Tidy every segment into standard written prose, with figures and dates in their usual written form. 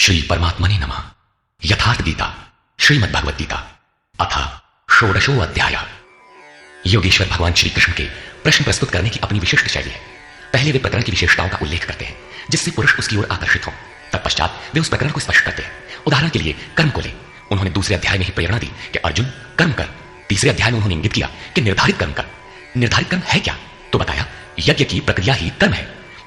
श्री परमात्मने नमः। यथार्थ गीता श्रीमद् भगवद गीता अथ षोडशो अध्याय। योगेश्वर भगवान श्री कृष्ण के प्रश्न प्रस्तुत करने की अपनी विशिष्ट शैली है। पहले वे प्रकरण की विशेषताओं का उल्लेख करते हैं जिससे पुरुष उसकी ओर आकर्षित हो। तत्पश्चात वे उस प्रकरण को स्पष्ट करते हैं। उदाहरण के लिए कर्म को ले, उन्होंने दूसरे अध्याय में ही प्रेरणा दी कि अर्जुन कर्म कर। तीसरे अध्याय में उन्होंने इंगित किया कि निर्धारित कर्म कर। निर्धारित कर्म है क्या? तो बताया यज्ञ की प्रक्रिया ही कर्म है।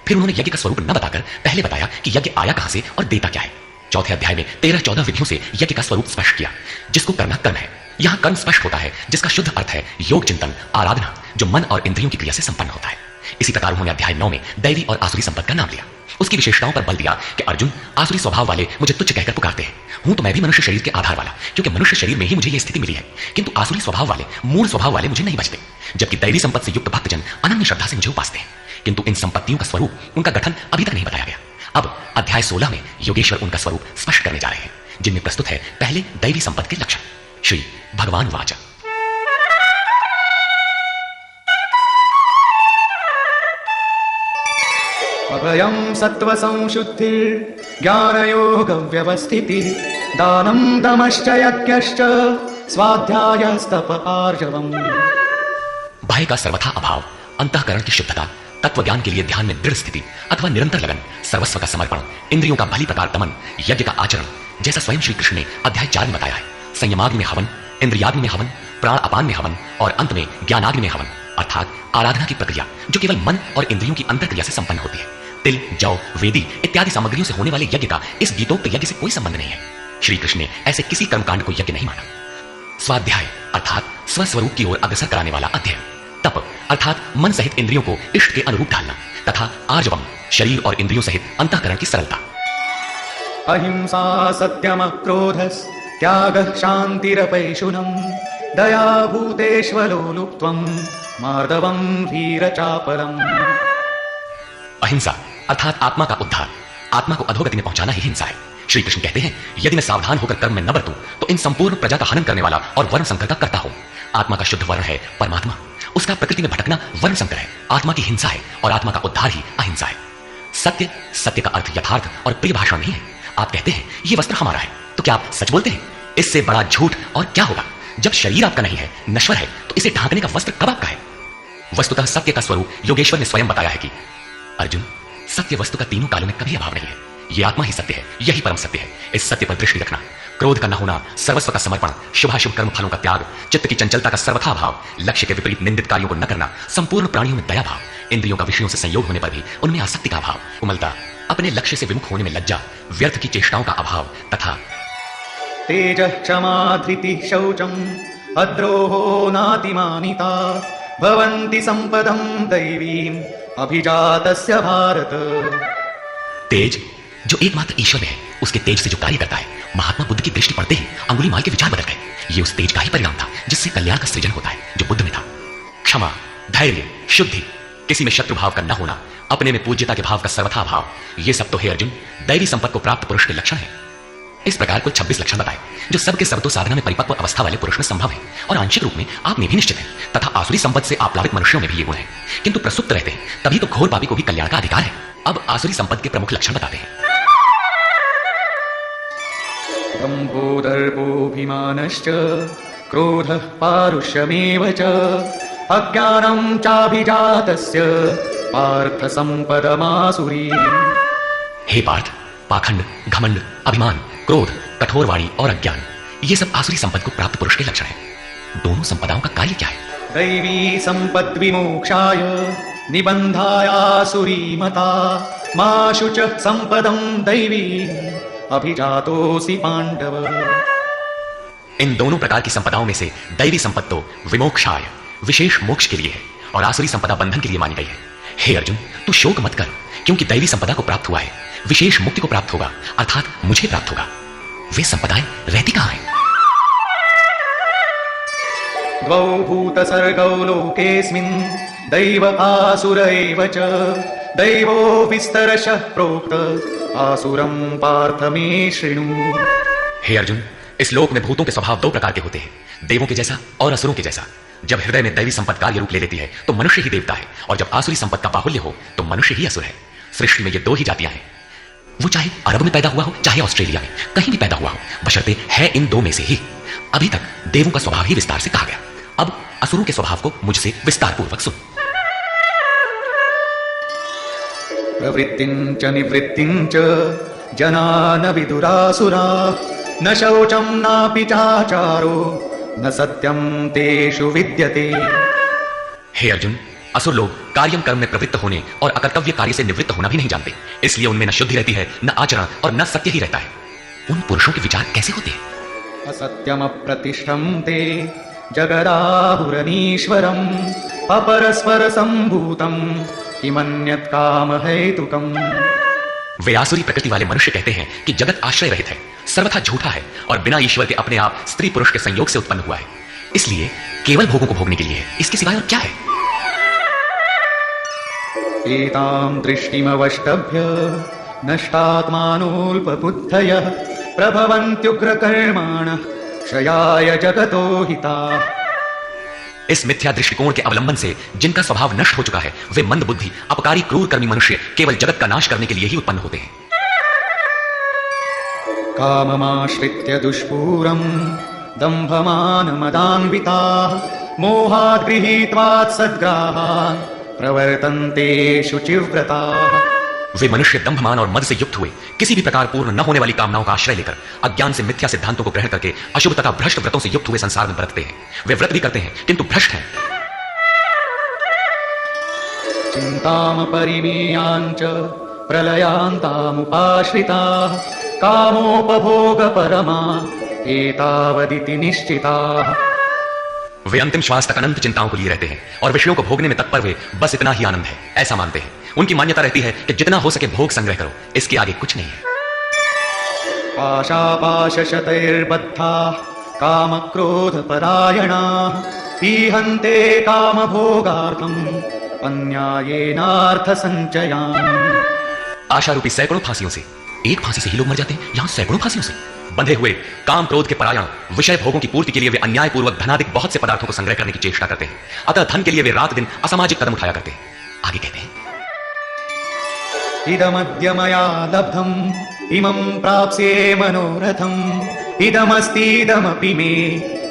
फिर उन्होंने यज्ञ का स्वरूप न बताकर पहले बताया कि यज्ञ आया कहां से और देता क्या है। चौथे अध्याय में 13-14 विधियों से यज्ञ का स्वरूप स्पष्ट किया जिसको करना कर्म है। यहां कर्म स्पष्ट होता है जिसका शुद्ध अर्थ है योग चिंतन, आराधना, जो मन और इंद्रियों की क्रिया से संपन्न होता है। इसी प्रकार उन्होंने अध्याय 9 में दैवी और आसुरी संपद का नाम लिया। उसकी विशेषताओं पर बल दिया कि अर्जुन, आसुरी स्वभाव वाले मुझे तुच्छ कहकर पुकारते हैं। हूं तो मैं भी मनुष्य शरीर के आधार वाला, क्योंकि मनुष्य शरीर में ही मुझे यह स्थिति मिली है। किंतु आसुरी स्वभाव वाले, मूल स्वभाव वाले मुझे नहीं बचते, जबकि दैवी संपद से युक्त भक्तजन अनन्य श्रद्धा से मुझे उपासते हैं। किंतु इन संपत्तियों का स्वरूप, उनका गठन अभी तक नहीं बताया गया। अब अध्याय 16 में योगेश्वर उनका स्वरूप स्पष्ट करने जा रहे हैं, जिनमें प्रस्तुत है पहले दैवी संपद के लक्षण। श्री भगवान वाच। अभयं सत्व संशुद्धि ज्ञानयोग व्यवस्थिति दानं दमश्च यज्ञश्च स्वाध्यायस्तप आर्जवम्। बाह्य का सर्वथा अभाव, अंतःकरण की शुद्धता, तत्व ज्ञान के लिए ध्यान में दृढ़ स्थिति अथवा निरंतर लगन, सर्वस्व का समर्पण, इंद्रियों का भली प्रकार दमन, यज्ञ का आचरण, जैसा स्वयं श्री कृष्ण ने अध्याय 4 में बताया है। संयमाग्नि में हवन, इंद्रियाग्नि में हवन, प्राण अपान में हवन और अंत में ज्ञानाग्नि में हवन, अर्थात आराधना की प्रक्रिया जो केवल मन और इंद्रियों की अंतरक्रिया से संपन्न होती है। तिल, जौ, वेदी इत्यादि सामग्रियों से होने वाले यज्ञ का इस गीतोक्त यज्ञ से कोई संबंध नहीं है। श्री कृष्ण ने ऐसे किसी कर्मकांड को यज्ञ नहीं माना। स्वाध्याय अर्थात स्वस्वरूप की ओर अग्रसर कराने वाला अध्ययन, तप अर्थात मन सहित इंद्रियों को इष्ट के अनुरूप ढालना, तथा आर्जवम शरीर और इंद्रियों सहित अंतःकरण की सरलता। अहिंसा सत्यम क्रोधस् त्यागः शान्तिरपैशुनम् दया भूतेष्वलोलुप्त्वम् मार्दवम् वीरचापलम्। अहिंसा अर्थात आत्मा का उद्धार, आत्मा को अधोगति में पहुंचाना ही हिंसा है। श्री कृष्ण कहते हैं यदि मैं सावधान होकर कर्म में न बरतूं तो इन संपूर्ण प्रजा का हनन करने वाला और वर्ण संकर का कर्ता हूं। आत्मा का शुद्ध वर्ण है परमात्मा, उसका प्रकृति में भटकना वर्ण संकर है। आत्मा की हिंसा है और आत्मा का उद्धार ही अहिंसा है। सत्य, सत्य का अर्थ यथार्थ और प्रिय भाषण नहीं है। आप कहते हैं ये वस्त्र हमारा है, तो क्या आप सच बोलते हैं? इससे बड़ा झूठ और क्या होगा? जब शरीर आपका नहीं है, नश्वर है, तो इसे ढांकने का वस्त्र कब आपका है? वस्तुतः सत्य का स्वरूप योगेश्वर ने स्वयं बताया है कि अर्जुन, सत्य वस्तु का तीनों कालों में कभी अभाव नहीं है। ये आत्मा ही सत्य है, यही परम सत्य है। इस सत्य पर दृष्टि रखना, क्रोध का न होना, सर्वस्व का समर्पण, शुभाशुभ कर्म फलों का त्याग, चित्त की चंचलता का सर्वथा भाव, लक्ष्य के विपरीत निंदित कार्यों को न करना, संपूर्ण प्राणियों में दया भाव, इंद्रियों का विषयों से संयोग होने पर भी उनमें आसक्ति का भाव, उमलता, अपने लक्ष्य से विमुख होने में लज्जा, व्यर्थ की चेष्टाओं का अभाव, तथा तेजः क्षमा धृतिः शौचम् अद्रोहो नातिमानिता भवन्ति संपदं दैवीम् अभिजातस्य भारत। तेज जो एकमात्र ईश्वर में है, उसके तेज से जो कार्य करता है, महात्मा बुद्ध की दृष्टि पड़ते ही अंगुलीमाल के विचार बदल गए। ये उस तेज का ही परिणाम था जिससे कल्याण का सृजन होता है, जो बुद्ध में था। क्षमा, धैर्य, शुद्धि, किसी में शत्रु भाव का न होना, अपने में पूज्यता के भाव का सर्वथा भाव, ये सब तो है अर्जुन दैवी संपत्ति को प्राप्त पुरुष के लक्षण है। इस प्रकार कुल 26 लक्षण बताए जो सबके सब तो साधना में परिपक्व अवस्था वाले पुरुष में संभव है और आंशिक रूप में आप में भी निश्चित है, तथा आसुरी संपत्ति से आप्लावित मनुष्यों में भी ये गुण है, किंतु प्रसुप्त रहते हैं, तभी तो घोर पापी को भी कल्याण का अधिकार है। अब आसुरी संपत्ति के प्रमुख लक्षण बताते हैं। दम्भो दर्पोऽभिमानश्च क्रोधः पारुष्यमेव च अज्ञानं चाभिजातस्य पार्थ संपदमासुरी। हे पार्थ, पाखंड, घमंड, अभिमान, क्रोध, कठोर वाणी और अज्ञान, ये सब आसुरी संपत्ति को प्राप्त पुरुष के लक्षण है। दोनों संपदाओं का कार्य क्या है? दैवी संपद् विमोक्षाय निबंधायासुरी मता मा शुच संपदं दैवी अभिजातोऽसि पांडव। इन दोनों प्रकार की संपदाओं में से दैवी संपत्ति तो विमोक्षाय, विशेष मोक्ष के लिए है, और आसुरी संपदा बंधन के लिए मानी गई है। हे अर्जुन, तू शोक मत कर, क्योंकि दैवी संपदा को प्राप्त हुआ है, विशेष मुक्ति को प्राप्त होगा, अर्थात मुझे प्राप्त होगा। वे संपदाएं रहती कहां हैं? द्वौ भूतसर्गौ लोकेऽस्मिन् दैव आसुर एव च दैवो विस्तरशः प्रोक्त आसुरं पार्थ मे शृणु। हे अर्जुन, इस लोक में भूतों के स्वभाव दो प्रकार के होते हैं, देवों के जैसा और असुरों के जैसा। जब हृदय में दैवी संपत्ति कार्य रूप ले लेती है तो मनुष्य ही देवता है, और जब आसुरी संपत्ति का बाहुल्य हो तो मनुष्य ही असुर है। सृष्टि में ये दो ही जातियां हैं। वो चाहे अरब में पैदा हुआ हो चाहे ऑस्ट्रेलिया में, कहीं भी पैदा हुआ हो, बशर्ते है इन दो में से ही। अभी तक देवों का स्वभाव ही विस्तार से कहा गया, अब असुरों के स्वभाव को मुझसे विस्तार पूर्वक सुन। प्रवृत्तिं च निवृत्तिं च जना न विदुरासुरा न शौचं नापि चाचारो न सत्यं तेषु विद्यते। हे अर्जुन, असुर लोग कार्यम कर्म में प्रवृत्त होने और अकर्तव्य कार्य से निवृत्त होना भी नहीं जानते, इसलिए उनमें न शुद्धि रहती है, न आचरण और न सत्य ही रहता है। उन पुरुषों के विचार कैसे होते हैं? असत्यमप्रतिष्ठं ते जगदाहुरनीश्वरम् अपरस्पर संभूतं किमन्यत् कामहेतुकम्। वे आसुरी प्रकृति वाले मनुष्य कहते हैं कि जगत आश्रय रहित है, सर्वथा झूठा है और बिना ईश्वर के अपने आप स्त्री पुरुष के संयोग से उत्पन्न हुआ है, इसलिए केवल भोगों को भोगने के लिए है, इसके सिवाय और क्या है? एतां दृष्टिमवष्टभ्य नष्टात्मानोऽल्पबुद्धयः प्रभवन्त्युग्रकर्माणः क्षयाय जगतो हिताः। इस मिथ्या दृष्टिकोण के अवलंबन से जिनका स्वभाव नष्ट हो चुका है, वे मंद बुद्धि अपकारी क्रूर कर्मी मनुष्य केवल जगत का नाश करने के लिए ही उत्पन्न होते हैं। काममाश्रित्य दुष्पूरम् दम्भमानमदान्विताः मोहात् गृहीत्वात् सद्ग्राहान् प्रवर्तन्ते शुचिव्रताः। वे मनुष्य दंभमान और मद से युक्त हुए किसी भी प्रकार पूर्ण न होने वाली कामनाओं का आश्रय लेकर अज्ञान से मिथ्या सिद्धांतों को ग्रहण करके अशुभ तथा भ्रष्ट व्रतों से युक्त हुए संसार में बरतते हैं। वे व्रत भी करते हैं किंतु भ्रष्ट हैं। चिन्तामपरिमेयाञ्च प्रलयान्तामुपाश्रिताः कामोपभोगपरमा एतावदिति निश्चिताः। वे अंतिम श्वास तक अनंत चिंताओं को लिए रहते हैं और विषयों को भोगने में तत्पर वे बस इतना ही आनंद है ऐसा मानते हैं। उनकी मान्यता रहती है कि जितना हो सके भोग संग्रह करो, इसके आगे कुछ नहीं है। पाशापाशशतैर्बद्धाः कामक्रोधपरायणाः ईहन्ते कामभोगार्थम् अन्यायेनार्थसञ्चयान्। आशा रूपी सैकड़ों फांसियों से, एक फांसी से ही लोग मर जाते हैं, यहां सैकड़ों फांसियों से बंधे हुए काम क्रोध के परायण विषय भोगों की पूर्ति के लिए वे अन्यायपूर्वक धनाधिक बहुत से पदार्थों को संग्रह करने की चेष्टा करते हैं। अतः धन के लिए वे रात दिन असामाजिक कदम उठाया करते हैं। आगे कहते हैं, इदमद्य मया लब्धम् इमं प्राप्स्ये मनोरथम् इदमस्तीदमपि मे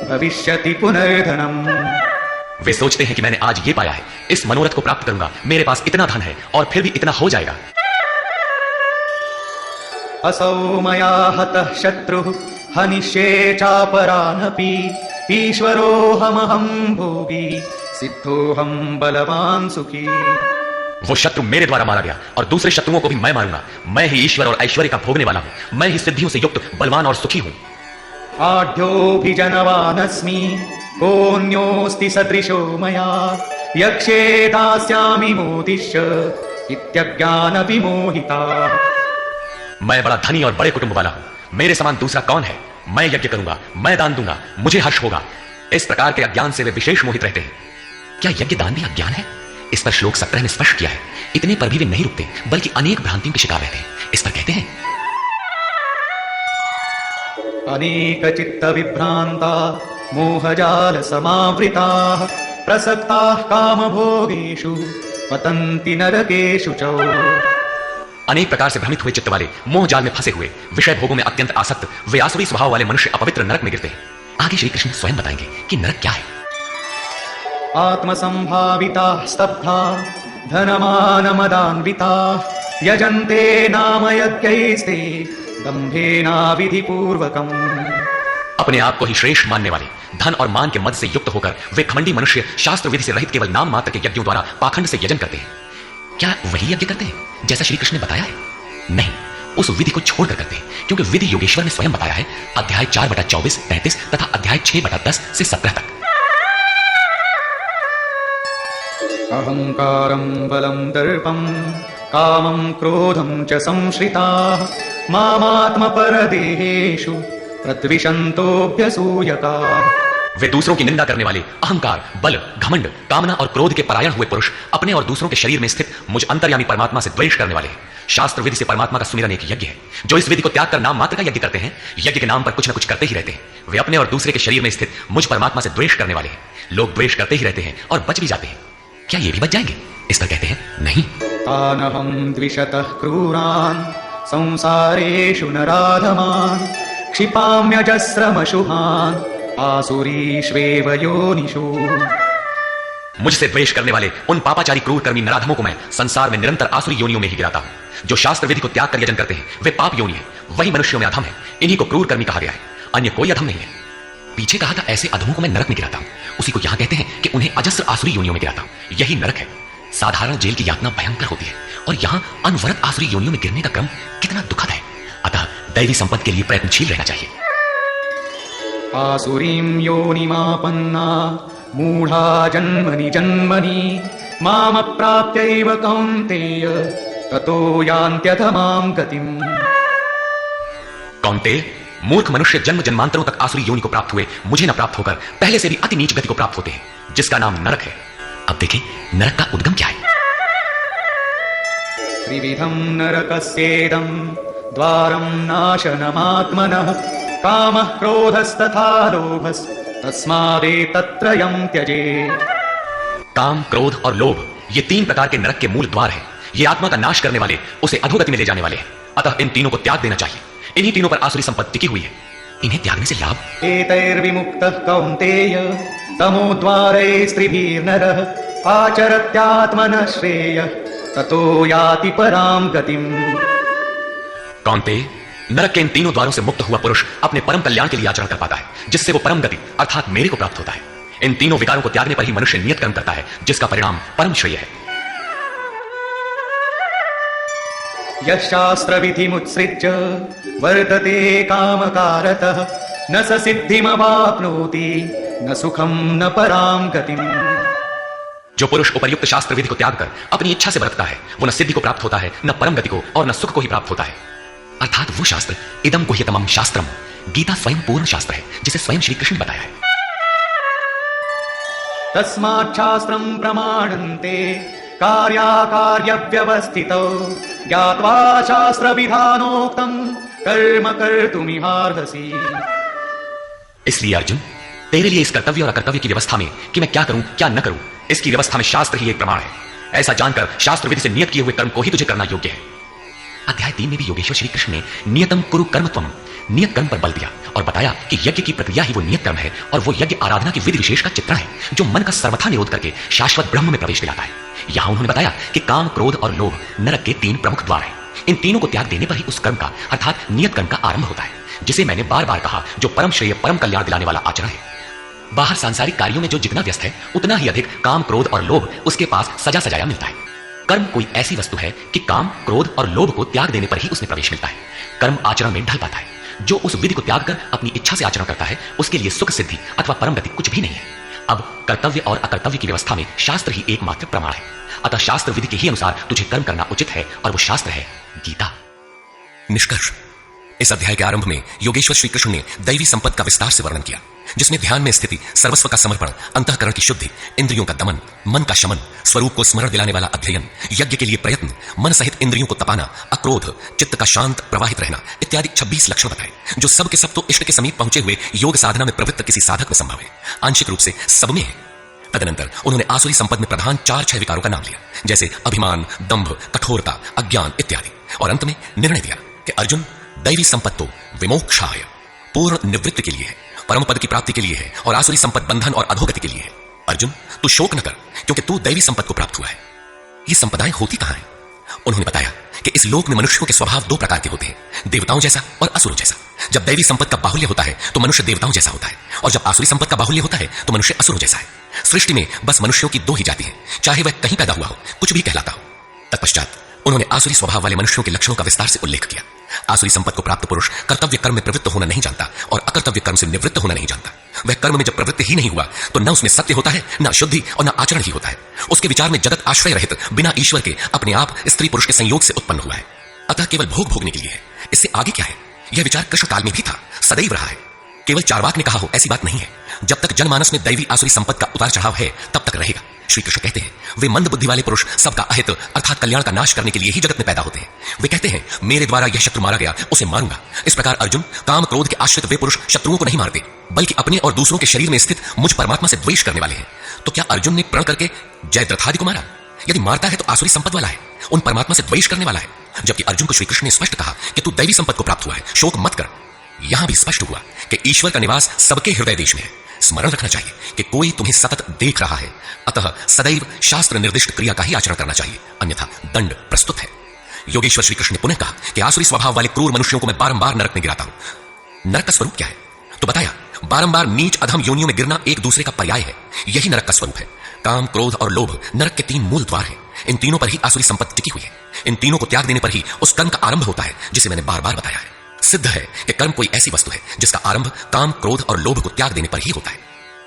भविष्यति पुनर्धनम्। वे सोचते हैं कि मैंने आज ये पाया है, इस मनोरथ को प्राप्त करूंगा, मेरे पास इतना धन है और फिर भी इतना हो जाएगा। असौ मया हतः शत्रुः हनिष्ये चापरानपि ईश्वरोऽहमहं भोगी सिद्धोऽहं बलवान सुखी। वो शत्रु मेरे द्वारा मारा गया और दूसरे शत्रुओं को भी मैं मारूंगा। मैं ही ईश्वर और ऐश्वर्य का भोगने वाला हूं, मैं ही सिद्धियों से युक्त बलवान और सुखी हूं। आढ्योऽभिजनवानस्मि कोऽन्योऽस्ति सदृशो मया यक्षे दास्यामि मोदिष्य इत्यज्ञानविमोहिताः। मैं बड़ा धनी और बड़े कुटुंब वाला हूं, मेरे समान दूसरा कौन है? मैं यज्ञ करूंगा, मैं दान दूंगा, मुझे हर्ष होगा। इस प्रकार के अज्ञान से वे विशेष मोहित रहते हैं। क्या यज्ञ दान भी अज्ञान है? इस पर श्लोक 17 ने स्पष्ट किया है। इतने पर भी वे नहीं रुकते बल्कि अनेक भ्रांतियों के शिकार रहते हैं। इस पर कहते हैं, अनेक चित्त विभ्रांता मोहजाल समावृताः प्रसक्ताः कामभोगेषु पतन्ति नरकेषु च। अनेक प्रकार से भ्रमित हुए चित्त वाले, मोह जाल में फंसे हुए, विषय भोगों में अत्यंत आसक्त, वे आसुरी स्वभाव वाले मनुष्य अपवित्र नरक में गिरते हैं। आगे श्री कृष्ण स्वयं बताएंगे कि नरक क्या है। आत्मसंभाविताः स्तब्धाः धनमानमदान्विताः यजन्ते नाम यज्ञैस्ते दम्भेनाविधिपूर्वकम्। अपने आप को ही श्रेष्ठ मानने वाले, धन और मान के मद से युक्त होकर वे घमंडी मनुष्य शास्त्र विधि से रहित केवल नाम मात्र के यज्ञों द्वारा पाखंड से यजन करते हैं। क्या वही यज्ञ करते हैं जैसा श्री कृष्ण ने बताया है? नहीं, उस विधि को छोड़कर करते हैं, क्योंकि विधि योगेश्वर ने स्वयं बताया है, अध्याय 4/24, 33 तथा अध्याय 6/10 से 17 तक। अहंकारं बलं दर्पं कामं क्रोधं च संश्रिताः मामात्मपरदेहेषु प्रद्विषन्तोऽभ्यसूयकाः। वे दूसरों की निंदा करने वाले, अहंकार, बल, घमंड, कामना और क्रोध के परायण हुए पुरुष अपने और दूसरों के शरीर में स्थित मुझ अंतर्यामी परमात्मा से द्वेष करने वाले हैं। शास्त्र विधि से परमात्मा का सुमिरन एक यज्ञ है। जो इस विधि को त्याग कर नाम मात्र का यज्ञ करते हैं, यज्ञ के नाम पर कुछ न कुछ करते ही रहते हैं। वे अपने और दूसरे के शरीर में स्थित मुझ परमात्मा से द्वेष करने वाले हैं। लोग द्वेष करते ही रहते हैं और बच भी जाते हैं। क्या ये भी बच जाएंगे? इस पर कहते हैं, नहीं। तानहं द्विषतः क्रूरान् संसारेषु नराधमान् क्षिपाम्यजस्रमशुभान् आसुरीष्वेव योनिषु। मुझसे द्वेष करने वाले उन पापाचारी क्रूर कर्मी नराधमों को मैं संसार में निरंतर आसुरी योनियों में ही गिराता हूं। जो शास्त्र विधि को त्याग कर यजन करते हैं वे पाप योनि है, वही मनुष्यों में अधम है। इन्हीं को क्रूर कर्मी कहा गया है, अन्य कोई अधम नहीं है। पीछे कहा था ऐसे अधमों को मैं नरक में गिराता हूं, उसी को यहां कहते हैं कि उन्हें अजस्र आसुरी योनियों में गिराता हूं। यही नरक है। साधारण जेल की यातना भयंकर होती है और यहां अनवरत आसुरी योनियों में गिरने का क्रम कितना दुखद है। अतः दैवी संपत्ति के लिए प्रयत्नशील रहना चाहिए। आसुरीं योनिमापन्ना मूढ़ा जन्मनि जन्मनि मामप्राप्यैव कौन्तेय ततो यान्त्यधमां गतिम्। कौन्तेय, मूर्ख मनुष्य जन्म जन्मांतरों तक आसुरी योनि को प्राप्त हुए मुझे न प्राप्त होकर पहले से भी अति नीच गति को प्राप्त होते हैं, जिसका नाम नरक है। अब देखें नरक का उद्गम क्या है। त्रिविधं नरकस्येदं द्वारं नाशनमात्मनः कामः क्रोधस्तथा लोभस्तस्मादेतत्त्रयं त्यजेत्। काम, क्रोध और लोभ ये तीन प्रकार के नरक के मूल द्वार हैं। ये आत्मा का नाश करने वाले, उसे अधोगति में ले जाने वाले हैं। अतः इन तीनों को त्याग देना चाहिए। इन्हीं तीनों पर आसुरी संपत्ति टिकी हुई है। इन्हें त्यागने से लाभ। एतैर्विमुक्तः कौन्तेय तमोद्वारैस्त्रिभिर्नरः आचरत्यात्मनः श्रेयः ततो याति परां गतिम्। कौन्तेय, नरक के इन तीनों द्वारों से मुक्त हुआ पुरुष अपने परम कल्याण के लिए आचरण कर पाता है, जिससे वो परम गति अर्थात मेरे को प्राप्त होता है। इन तीनों विकारों को त्यागने पर ही मनुष्य नियत कर्म करता है, जिसका परिणाम परम श्रेय है। यः शास्त्रविधिमुत्सृज्य वर्तते कामकारतः न स सिद्धिमवाप्नोति न सुखं न परां गतिम्। जो पुरुष उपर्युक्त शास्त्र विधि को त्याग कर अपनी इच्छा से बरतता है वो न सिद्धि को प्राप्त होता है, न परम गति को और न सुख को ही प्राप्त होता है। अर्थात वो शास्त्र इदम गुह्यतमं शास्त्रम, गीता स्वयं पूर्ण शास्त्र है, जिसे स्वयं श्री कृष्ण ने बताया है। तस्मात् शास्त्रं प्रमाणन्ते कार्याकार्यव्यवस्थितौ ज्ञात्वा शास्त्रविधानोक्तं कर्म कर्तुमिहार्हसि। इसलिए अर्जुन, तेरे लिए इस कर्तव्य और अकर्तव्य की व्यवस्था में कि मैं क्या करूं क्या न करूं, इसकी व्यवस्था में शास्त्र ही एक प्रमाण है। ऐसा जानकर शास्त्र विधि से नियत किए हुए कर्म को ही तुझे करना योग्य है। अध्याय 3 में भी योगेश्वर श्री कृष्ण ने नियतम कुरु कर्मत्वम, नियत कर्म पर बल दिया और बताया कि यज्ञ की प्रक्रिया ही वो नियत कर्म है और वो यज्ञ आराधना की विधि विशेष का चित्रण है, जो मन का सर्वथा निरोध करके शाश्वत ब्रह्म में प्रवेश दिलाता है। यहां उन्होंने बताया कि काम, क्रोध और लोभ नरक के 3 प्रमुख द्वार हैं। इन तीनों को त्याग देने पर ही उस कर्म का अर्थात नियत कर्म का आरंभ होता है, जिसे मैंने बार बार कहा जो परम श्रेय, परम कल्याण दिलाने वाला आचरण है। बाहर सांसारिक कार्यों में जो जितना व्यस्त है उतना ही अधिक काम, क्रोध और लोभ उसके पास सजा सजाया मिलता है। कर्म कोई ऐसी वस्तु है कि काम, क्रोध और लोभ को त्याग देने पर ही उसमें प्रवेश मिलता है। कर्म आचरण में ढल पाता है। जो उस विधि को त्याग कर अपनी इच्छा से आचरण करता है उसके लिए सुख, सिद्धि अथवा परम गति कुछ भी नहीं है। अब कर्तव्य और अकर्तव्य की व्यवस्था में शास्त्र ही एकमात्र प्रमाण है। अतः शास्त्र विधि के ही अनुसार तुझे कर्म करना उचित है और वो शास्त्र है गीता। निष्कर्ष, इस अध्याय के आरंभ में योगेश्वर श्री कृष्ण ने दैवी संपत्ति का विस्तार से वर्णन किया, जिसमें ध्यान में स्थिति, सर्वस्व का समर्पण, अंतःकरण की शुद्धि, इंद्रियों का दमन, मन का शमन, स्वरूप को स्मरण दिलाने वाला अध्ययन, यज्ञ के लिए प्रयत्न, मन सहित इंद्रियों को तपाना, अक्रोध, चित्त का शांत प्रवाहित रहना इत्यादि 26 लक्षण बताए, जो सब के सब तो इष्ट के समीप पहुंचे हुए योग साधना में प्रवृत्त किसी साधक में संभव है, आंशिक रूप से सब में है। तदनंतर उन्होंने आसुरी संपद में प्रधान 4-6 विकारों का नाम लिया, जैसे अभिमान, दंभ, कठोरता, अज्ञान इत्यादि, और अंत में निर्णय दिया कि अर्जुन, दैवी संपत्ति तो विमोक्षाय, पूर्ण निवृत्ति के लिए है, परम पद की प्राप्ति के लिए है, और आसुरी संपत्ति बंधन और अधोगति के लिए है। अर्जुन, तू शोक न कर, क्योंकि तू दैवी संपत्ति को प्राप्त हुआ है। ये संपदाएं होती कहां हैं? उन्होंने बताया कि इस लोक में मनुष्यों के स्वभाव 2 प्रकार के होते हैं, देवताओं जैसा और असुरों जैसा। जब दैवी संपत्ति का बाहुल्य होता है तो मनुष्य देवताओं जैसा होता है, और जब आसुरी संपत्ति का बाहुल्य होता है तो मनुष्य असुरों जैसा है। सृष्टि में बस मनुष्यों की 2 ही जाति है, चाहे वह कहीं पैदा हुआ हो, कुछ भी कहलाता हो। तत्पश्चात उन्होंने आसुरी स्वभाव वाले मनुष्यों के लक्षणों का विस्तार से उल्लेख किया। आसुरी संपत्ति को प्राप्त पुरुष कर्तव्य कर्म में प्रवृत्त होना नहीं जानता और अकर्तव्य कर्म से निवृत्त होना नहीं जानता। वह कर्म में जब प्रवृत्त ही नहीं हुआ तो न उसमें सत्य होता है, न शुद्धि और न आचरण ही होता है। उसके विचार में जगत आश्रय रहित, बिना ईश्वर के, अपने आप स्त्री पुरुष के संयोग से उत्पन्न हुआ है, अतः केवल भोग भोगने के लिए है। इससे आगे क्या है? यह विचार कृष्ण काल में भी था, सदैव रहा है। केवल चारवाक ने कहा हो ऐसी बात नहीं है। जब तक जनमानस में दैवी आसुरी संपत्ति का उतार चढ़ाव है तब तक रहेगा। श्री कृष्ण कहते हैं, वे मंद बुद्धि वाले पुरुष सबका अहित अर्थात कल्याण का नाश करने के लिए ही जगत में पैदा होते हैं। वे कहते हैं, मेरे द्वारा यह शत्रु मारा गया, उसे मारूंगा। इस प्रकार अर्जुन, काम क्रोध के आश्रित वे पुरुष शत्रुओं को नहीं मारते, बल्कि अपने और दूसरों के शरीर में स्थित मुझ परमात्मा से द्वेष करने वाले हैं। तो क्या अर्जुन ने प्रण करके जयद्रथादि को मारा? यदि मारता है तो आसुरी संपत्ति वाला है, उन परमात्मा से द्वेष करने वाला है। जबकि अर्जुन को श्री कृष्ण ने स्पष्ट कहा कि तू दैवी संपत्ति को प्राप्त हुआ है, शोक मत कर। यहां भी स्पष्ट हुआ कि ईश्वर का निवास सबके हृदय देश में है। स्मरण रखना चाहिए कि कोई तुम्हें सतत देख रहा है, अतः सदैव शास्त्र निर्दिष्ट क्रिया का ही आचरण करना चाहिए, अन्यथा दंड प्रस्तुत है। योगेश्वर श्री कृष्ण ने पुनः कहा कि आसुरी स्वभाव वाले क्रूर मनुष्यों को मैं बारंबार नरक में गिराता हूं। नरक का स्वरूप क्या है? तो बताया, बारंबार नीच अधम योनियों में गिरना एक दूसरे का पर्याय है। यही नरक का स्वरूप है। काम, क्रोध और लोभ नरक के 3 मूल द्वार हैं। इन तीनों पर ही आसुरी संपत्ति टिकी हुई है। इन तीनों को त्याग देने पर ही उस कर्म का आरंभ होता है जिसे मैंने बार बार बताया है। सिद्ध है कि कर्म कोई ऐसी वस्तु है जिसका आरंभ काम, क्रोध और लोभ को त्याग देने पर ही होता है।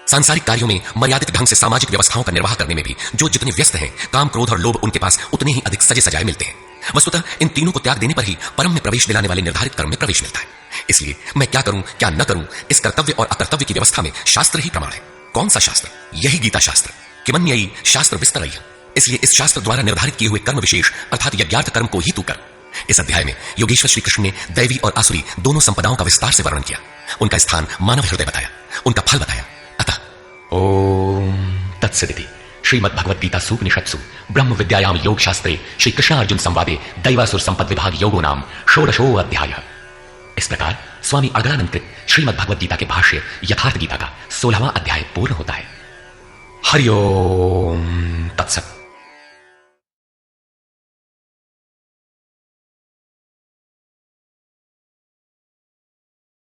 सांसारिक कार्यों में मर्यादित ढंग से सामाजिक व्यवस्थाओं का निर्वाह करने में भी जो जितने व्यस्त हैं, काम, क्रोध और लोभ उनके पास उतने ही अधिक सजे सजाए मिलते हैं। वस्तुतः इन तीनों को त्याग देने पर ही परम में प्रवेश दिलाने वाले निर्धारित कर्म में प्रवेश मिलता है। इसलिए मैं क्या करूं क्या न करूं, इस कर्तव्य और अकर्तव्य की व्यवस्था में शास्त्र ही प्रमाण है। कौन सा शास्त्र? यही गीता शास्त्र। किमन्ययी शास्त्र विस्तरय्य। इसलिए इस शास्त्र द्वारा निर्धारित किए हुए कर्म विशेष अर्थात यज्ञार्थ कर्म को ही तू कर। इस अध्याय में योगेश्वर श्री कृष्ण ने दैवी और आसुरी दोनों संपदाओं का विस्तार से वर्णन किया, उनका स्थान मानव हृदय बताया, उनका फल बताया। अतः ओम तत्सदिति श्रीमद् भगवद गीता सूपनिषत्सु ब्रह्म विद्यायाम योग शास्त्रे श्री कृष्ण अर्जुन संवादे दैवासुर संपद विभाग योगो नाम षोडशो अध्याय। इस प्रकार स्वामी अर्गलानंद कृत श्रीमद् भगवद गीता के भाष्य यथार्थ गीता का 16वां अध्याय पूर्ण होता है। हरि ओम तत्सत।